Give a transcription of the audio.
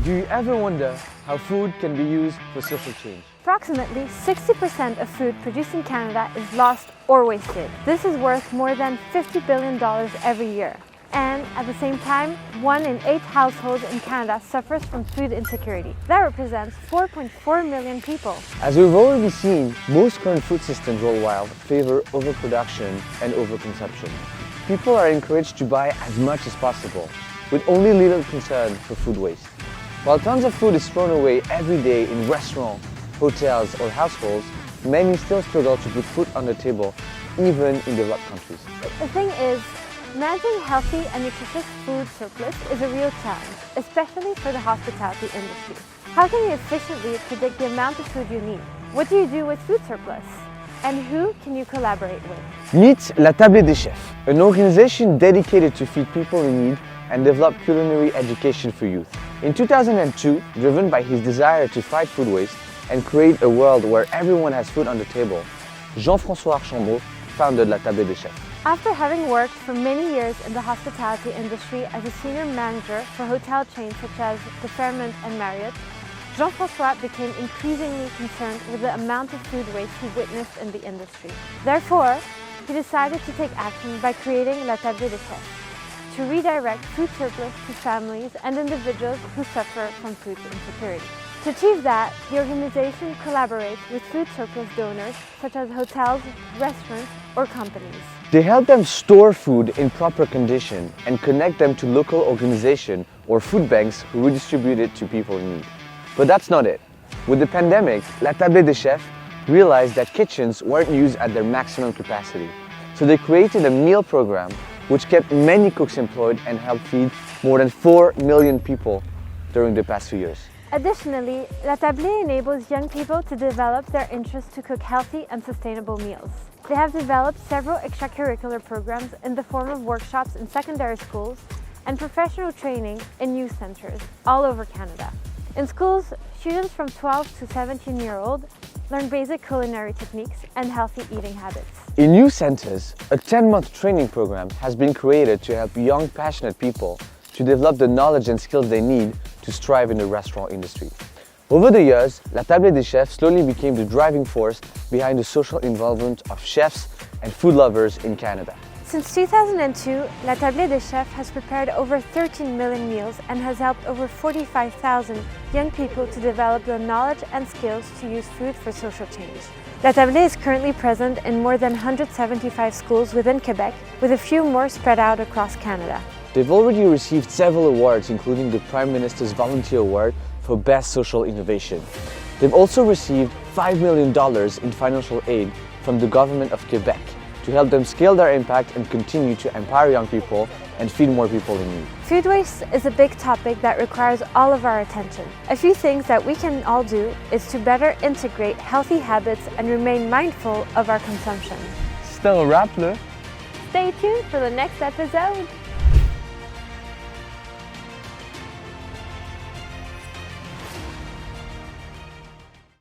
Do you ever wonder how food can be used for social change? Approximately 60% of food produced in Canada is lost or wasted. This is worth more than $50 billion every year. And at the same time, 1 in 8 households in Canada suffers from food insecurity. That represents 4.4 million people. As we've already seen, most current food systems worldwide favor overproduction and overconsumption. People are encouraged to buy as much as possible, with only little concern for food waste. While tons of food is thrown away every day in restaurants, hotels or households, many still struggle to put food on the table, even in developed countries. The thing is, managing healthy and nutritious food surplus is a real challenge, especially for the hospitality industry. How can you efficiently predict the amount of food you need? What do you do with food surplus? And who can you collaborate with? Meet La Tablée des Chefs, an organization dedicated to feed people in need and develop culinary education for youth. In 2002, driven by his desire to fight food waste and create a world where everyone has food on the table, Jean-François Archambault founded La Tablée des Chefs. After having worked for many years in the hospitality industry as a senior manager for hotel chains such as the Fairmont and Marriott, Jean-François became increasingly concerned with the amount of food waste he witnessed in the industry. Therefore, he decided to take action by creating La Tablée des Chefs, to redirect food surplus to families and individuals who suffer from food insecurity. To achieve that, the organization collaborates with food surplus donors such as hotels, restaurants, or companies. They help them store food in proper condition and connect them to local organizations or food banks who redistribute it to people in need. But that's not it. With the pandemic, La Tablée des Chefs realized that kitchens weren't used at their maximum capacity. So they created a meal program which kept many cooks employed and helped feed more than 4 million people during the past few years. Additionally, La Tablée enables young people to develop their interest to cook healthy and sustainable meals. They have developed several extracurricular programs in the form of workshops in secondary schools and professional training in youth centers all over Canada. In schools, students from 12 to 17-year-old learn basic culinary techniques and healthy eating habits. In youth centers, a 10-month training program has been created to help young, passionate people to develop the knowledge and skills they need to strive in the restaurant industry. Over the years, La Tablée des Chefs slowly became the driving force behind the social involvement of chefs and food lovers in Canada. Since 2002, La Tablée des Chefs has prepared over 13 million meals and has helped over 45,000 young people to develop the knowledge and skills to use food for social change. La Tablée is currently present in more than 175 schools within Quebec, with a few more spread out across Canada. They've already received several awards, including the Prime Minister's Volunteer Award for Best Social Innovation. They've also received $5 million in financial aid from the government of Quebec to help them scale their impact and continue to empower young people and feed more people in need. Food waste is a big topic that requires all of our attention. A few things that we can all do is to better integrate healthy habits and remain mindful of our consumption. C'était un wrap, là? Stay tuned for the next episode!